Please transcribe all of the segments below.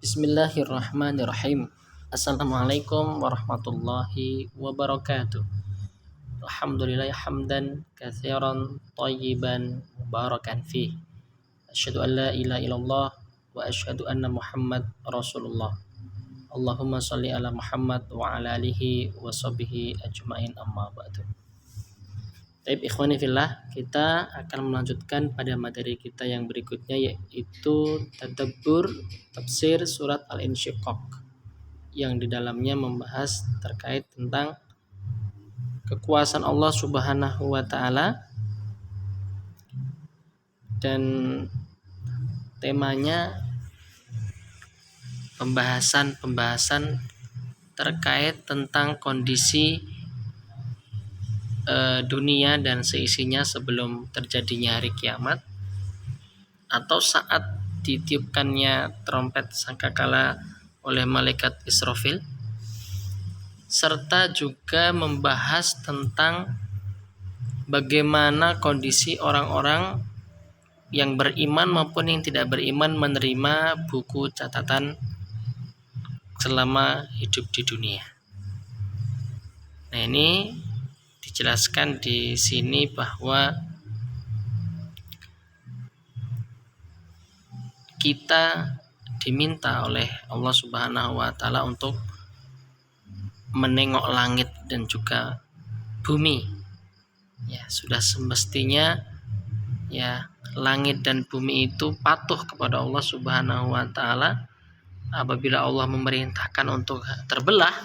Bismillahirrahmanirrahim. Assalamualaikum warahmatullahi wabarakatuh. Alhamdulillah hamdan katsiran thayyiban mubarakan fi. Asyhadu an la ilaha illallah wa asyhadu anna Muhammad Rasulullah. Allahumma shalli ala Muhammad wa ala alihi wa sahbihi ajmain amma ba'du. Baik ikhwani fillah, kita akan melanjutkan pada materi kita yang berikutnya, yaitu tadabbur tafsir surat Al-Insyiqaq, yang di dalamnya membahas terkait tentang kekuasaan Allah Subhanahu wa taala, dan temanya pembahasan terkait tentang kondisi dunia dan seisinya sebelum terjadinya hari kiamat, atau saat ditiupkannya trompet sangkakala oleh malaikat Israfil, serta juga membahas tentang bagaimana kondisi orang-orang yang beriman maupun yang tidak beriman menerima buku catatan selama hidup di dunia. Nah, ini dijelaskan di sini bahwa kita diminta oleh Allah Subhanahu wa taala untuk menengok langit dan juga bumi. Ya, sudah semestinya ya langit dan bumi itu patuh kepada Allah Subhanahu wa taala. Apabila Allah memerintahkan untuk terbelah,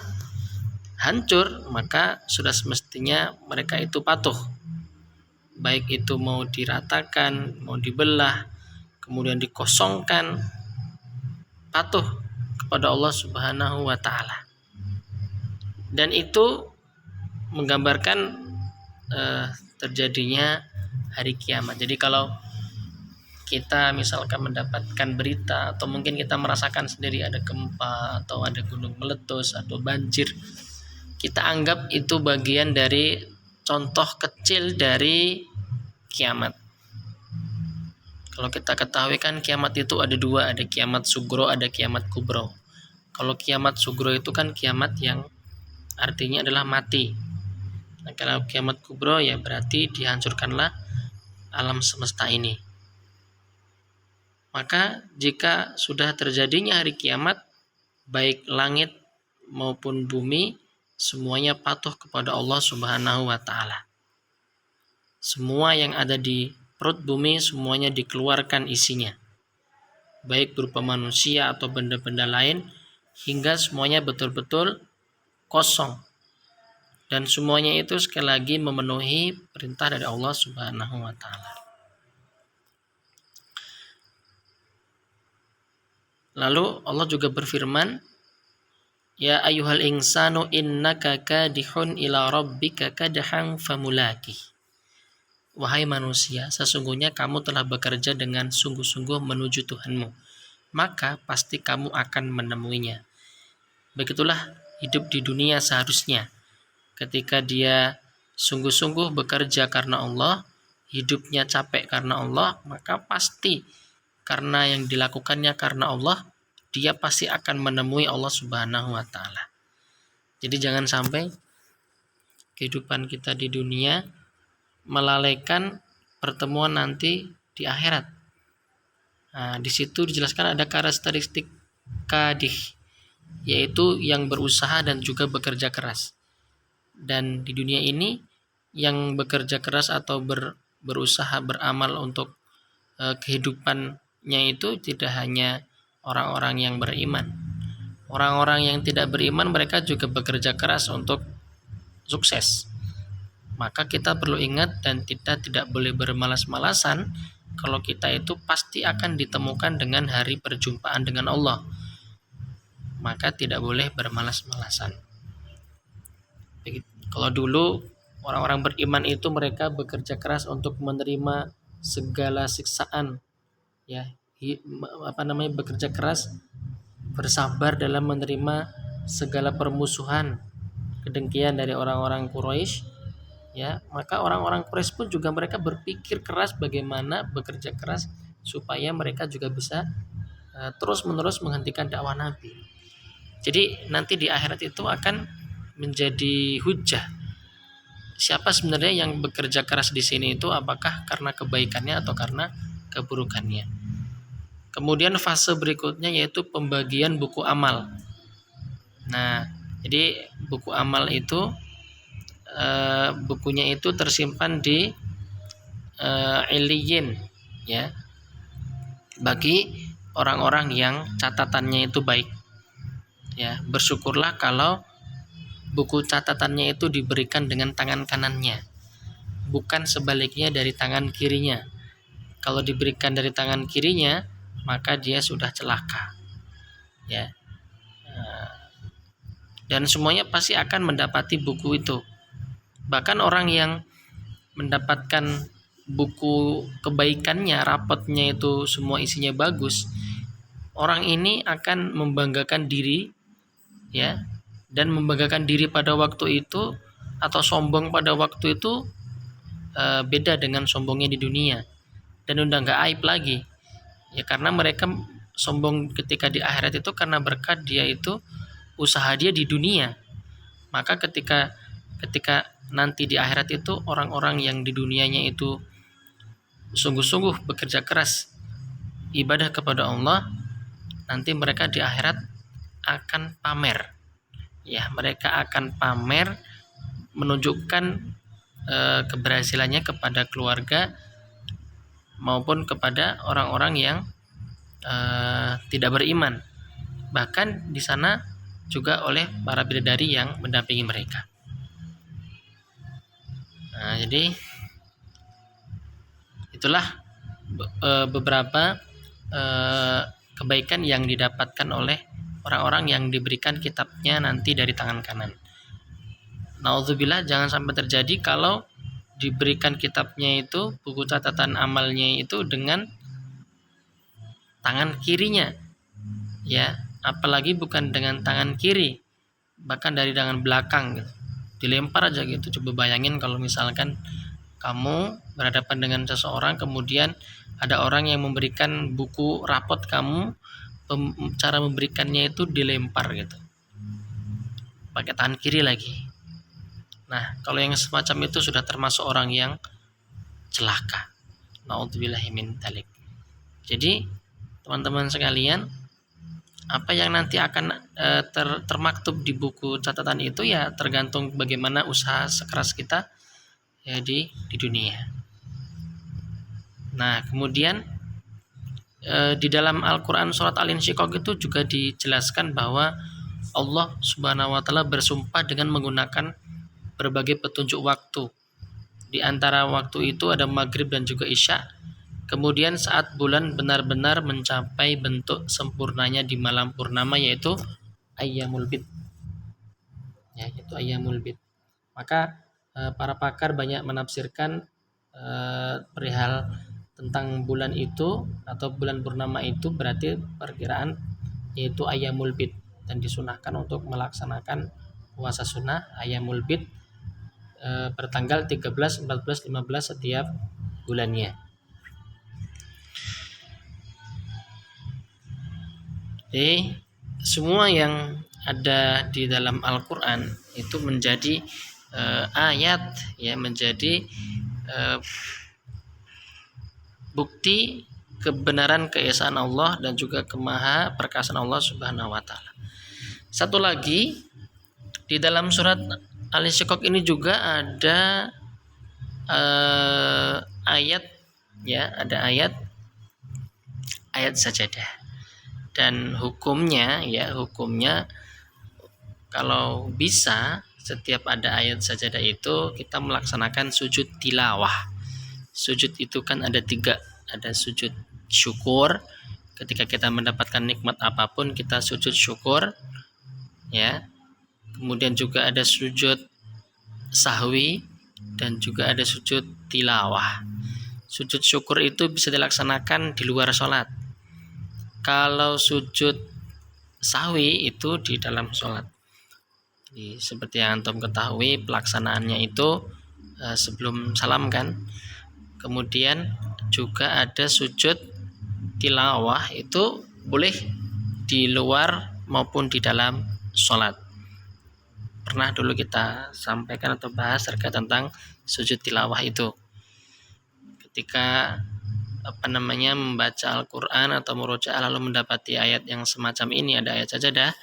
hancur, maka sudah semestinya mereka itu patuh. Baik itu mau diratakan, mau dibelah, kemudian dikosongkan, patuh kepada Allah Subhanahu wa taala. Dan itu menggambarkan terjadinya hari kiamat. Jadi kalau kita misalkan mendapatkan berita atau mungkin kita merasakan sendiri ada gempa atau ada gunung meletus atau banjir, kita anggap itu bagian dari contoh kecil dari kiamat. Kalau kita ketahui kan kiamat itu ada dua, ada kiamat sugro, ada kiamat kubro. Kalau kiamat sugro itu kan kiamat yang artinya adalah mati. Nah, kalau kiamat kubro ya berarti dihancurkanlah alam semesta ini. Maka jika sudah terjadinya hari kiamat, baik langit maupun bumi semuanya patuh kepada Allah Subhanahu wa taala. Semua yang ada di perut bumi semuanya dikeluarkan isinya, baik berupa manusia atau benda-benda lain, hingga semuanya betul-betul kosong. Dan semuanya itu sekali lagi memenuhi perintah dari Allah Subhanahu wa taala. Lalu Allah juga berfirman, ya ayyuhal insanu innaka kadihun ila rabbika kadhan famulaki. Wahai manusia, sesungguhnya kamu telah bekerja dengan sungguh-sungguh menuju Tuhanmu, maka pasti kamu akan menemuinya. Begitulah hidup di dunia seharusnya. Ketika dia sungguh-sungguh bekerja karena Allah, hidupnya capek karena Allah, maka pasti karena yang dilakukannya karena Allah, dia pasti akan menemui Allah Subhanahu wa taala. Jadi jangan sampai kehidupan kita di dunia melalaikan pertemuan nanti di akhirat. Nah, di situ dijelaskan ada karakteristik kadih, yaitu yang berusaha dan juga bekerja keras. Dan di dunia ini yang bekerja keras atau berusaha beramal untuk kehidupannya itu tidak hanya orang-orang yang beriman. Orang-orang yang tidak beriman mereka juga bekerja keras untuk sukses. Maka kita perlu ingat dan kita tidak boleh bermalas-malasan kalau kita itu pasti akan ditemukan dengan hari perjumpaan dengan Allah. Maka tidak boleh bermalas-malasan. Kalau dulu orang-orang beriman itu mereka bekerja keras untuk menerima segala siksaan, ya, bekerja keras, bersabar dalam menerima segala permusuhan, kedengkian dari orang-orang Quraisy, ya, maka orang-orang Quraisy pun juga mereka berpikir keras bagaimana bekerja keras supaya mereka juga bisa terus-menerus menghentikan dakwah Nabi. Jadi nanti di akhirat itu akan menjadi hujah. Siapa sebenarnya yang bekerja keras di sini itu, apakah karena kebaikannya atau karena keburukannya. Kemudian fase berikutnya yaitu pembagian buku amal. Nah, jadi buku amal itu bukunya itu tersimpan di Illiyin, ya, bagi orang-orang yang catatannya itu baik. Ya, bersyukurlah kalau buku catatannya itu diberikan dengan tangan kanannya, bukan sebaliknya dari tangan kirinya. Kalau diberikan dari tangan kirinya, maka dia sudah celaka. Ya. Dan semuanya pasti akan mendapati buku itu. Bahkan orang yang mendapatkan buku kebaikannya, rapotnya itu semua isinya bagus, orang ini akan membanggakan diri, ya, dan membanggakan diri pada waktu itu atau sombong pada waktu itu beda dengan sombongnya di dunia, dan udah nggak aib lagi, ya, karena mereka sombong ketika di akhirat itu karena berkat dia itu usaha dia di dunia. Maka ketika nanti di akhirat itu orang-orang yang di dunianya itu sungguh-sungguh bekerja keras ibadah kepada Allah, nanti mereka di akhirat akan pamer. Ya, mereka akan pamer, menunjukkan keberhasilannya kepada keluarga maupun kepada orang-orang yang tidak beriman. Bahkan di sana juga oleh para bidadari yang mendampingi mereka. Nah, jadi itulah beberapa kebaikan yang didapatkan oleh orang-orang yang diberikan kitabnya nanti dari tangan kanan. Nauzubillah, jangan sampai terjadi kalau diberikan kitabnya itu, buku catatan amalnya itu dengan tangan kirinya, ya, apalagi bukan dengan tangan kiri, bahkan dari tangan belakang gitu. Dilempar aja gitu. Coba bayangin kalau misalkan kamu berhadapan dengan seseorang, kemudian ada orang yang memberikan buku rapot kamu, cara memberikannya itu dilempar gitu, pakai tangan kiri lagi. Nah, kalau yang semacam itu sudah termasuk orang yang celaka. Na'udzubillahi min dzalik. Jadi, teman-teman sekalian, apa yang nanti akan termaktub di buku catatan itu ya tergantung bagaimana usaha sekeras kita, ya, di dunia. Nah, kemudian di dalam Al-Quran surat Al-Insyiqaq itu juga dijelaskan bahwa Allah Subhanahu wa Ta'ala bersumpah dengan menggunakan berbagai petunjuk waktu. Di antara waktu itu ada maghrib dan juga isya. Kemudian saat bulan benar-benar mencapai bentuk sempurnanya di malam purnama, yaitu ayyamul bid. Ya, itu ayyamul bid. Maka para pakar banyak menafsirkan perihal tentang bulan itu atau bulan purnama itu berarti perkiraan yaitu ayyamul bid, dan disunahkan untuk melaksanakan puasa sunnah ayyamul bid bertanggal 13, 14, 15 setiap bulannya. Jadi semua yang ada di dalam Al-Quran itu menjadi ayat, ya, menjadi bukti kebenaran keesaan Allah dan juga kemaha perkasaan Allah Subhanahu wa Ta'ala. Satu lagi, di dalam surat Al-Insyiqaq ini juga ada ayat, ya, ada ayat sajadah. Dan hukumnya kalau bisa setiap ada ayat sajadah itu kita melaksanakan sujud tilawah. Sujud itu kan ada 3, ada sujud syukur, ketika kita mendapatkan nikmat apapun kita sujud syukur, ya. Kemudian juga ada sujud sahwi dan juga ada sujud tilawah. Sujud syukur itu bisa dilaksanakan di luar sholat. Kalau sujud sahwi itu di dalam sholat. Jadi, seperti yang antum ketahui pelaksanaannya itu sebelum salam kan. Kemudian juga ada sujud tilawah itu boleh di luar maupun di dalam sholat. Pernah dulu kita sampaikan atau bahas terkait tentang sujud tilawah itu. Ketika membaca Al-Quran atau murojaah lalu mendapati ayat yang semacam ini, ada ayat sajadah,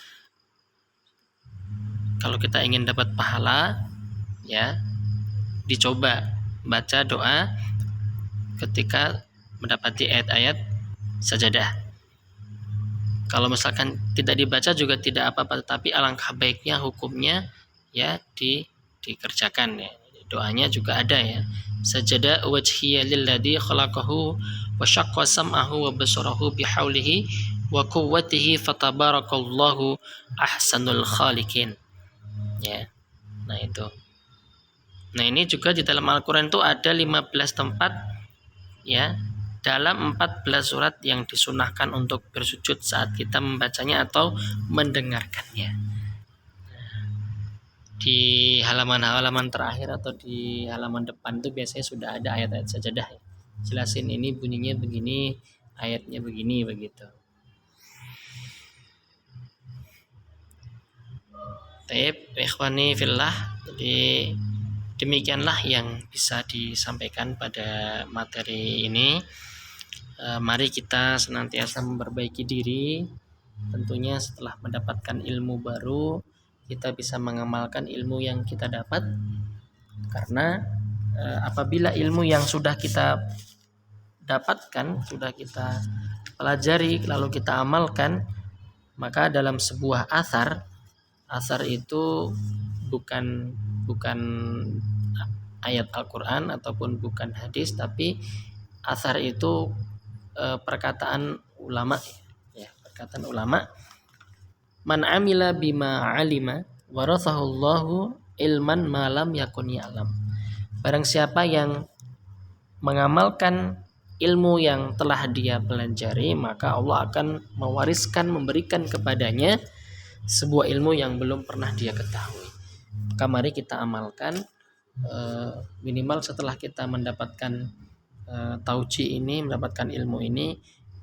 kalau kita ingin dapat pahala, ya dicoba baca doa ketika mendapati ayat-ayat sajadah. Kalau misalkan tidak dibaca juga tidak apa-apa, tetapi alangkah baiknya hukumnya ya dikerjakan ya. Doanya juga ada ya. Sajada wajhiya lilladzi khalaqahu wa syaqqa sam'ahu wa basarahu bihaulihi wa quwwatihi fatabarakallahu ahsanul khaliqin. Ya. Nah itu. Nah ini juga di dalam Al-Quran itu ada 15 tempat ya, dalam 14 surat yang disunahkan untuk bersujud saat kita membacanya atau mendengarkannya. Di halaman-halaman terakhir atau di halaman depan itu biasanya sudah ada ayat-ayat sajadah ya. Jelasin ini bunyinya begini, ayatnya begini, begitu. Taib, ikhwani fillah. Jadi demikianlah yang bisa disampaikan pada materi ini. Mari kita senantiasa memperbaiki diri. Tentunya setelah mendapatkan ilmu baru, kita bisa mengamalkan ilmu yang kita dapat. Karena apabila ilmu yang sudah kita dapatkan, sudah kita pelajari, lalu kita amalkan, maka dalam sebuah asar itu bukan ayat Al-Quran ataupun bukan hadis, tapi asar itu perkataan ulama ya, perkataan ulama. Man amila bima alima warathahullahu ilman malam yakun ya'lam. Barang siapa yang mengamalkan ilmu yang telah dia pelajari, maka Allah akan mewariskan, memberikan kepadanya sebuah ilmu yang belum pernah dia ketahui. Maka mari kita amalkan, minimal setelah kita mendapatkan tauji ini, mendapatkan ilmu ini,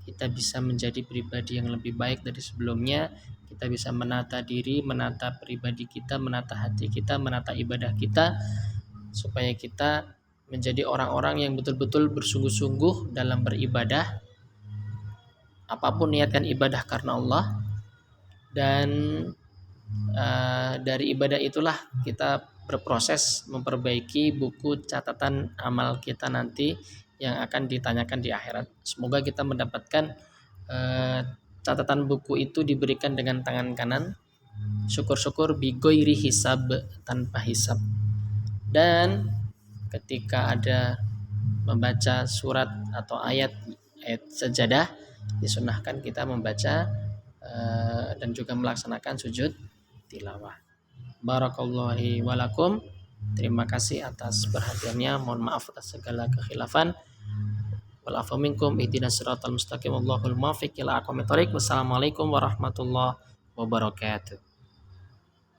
kita bisa menjadi pribadi yang lebih baik dari sebelumnya. Kita bisa menata diri, menata pribadi kita, menata hati kita, menata ibadah kita, supaya kita menjadi orang-orang yang betul-betul bersungguh-sungguh dalam beribadah. Apapun niatkan ibadah karena Allah, dan dari ibadah itulah kita berproses memperbaiki buku catatan amal kita nanti yang akan ditanyakan di akhirat. Semoga kita mendapatkan catatan buku itu diberikan dengan tangan kanan, syukur-syukur bigoiri hisab, tanpa hisab. Dan ketika ada membaca surat atau ayat sajadah, disunahkan kita membaca dan juga melaksanakan sujud tilawah. Barakallahu walakum. Terima kasih atas perhatiannya. Mohon maaf atas segala kekhilafan. Wal afu minkum. Ihdinas siratal mustaqim. Wallahul muwaffiq ila aqwamit thoriq. Wassalamualaikum warahmatullahi wabarakatuh.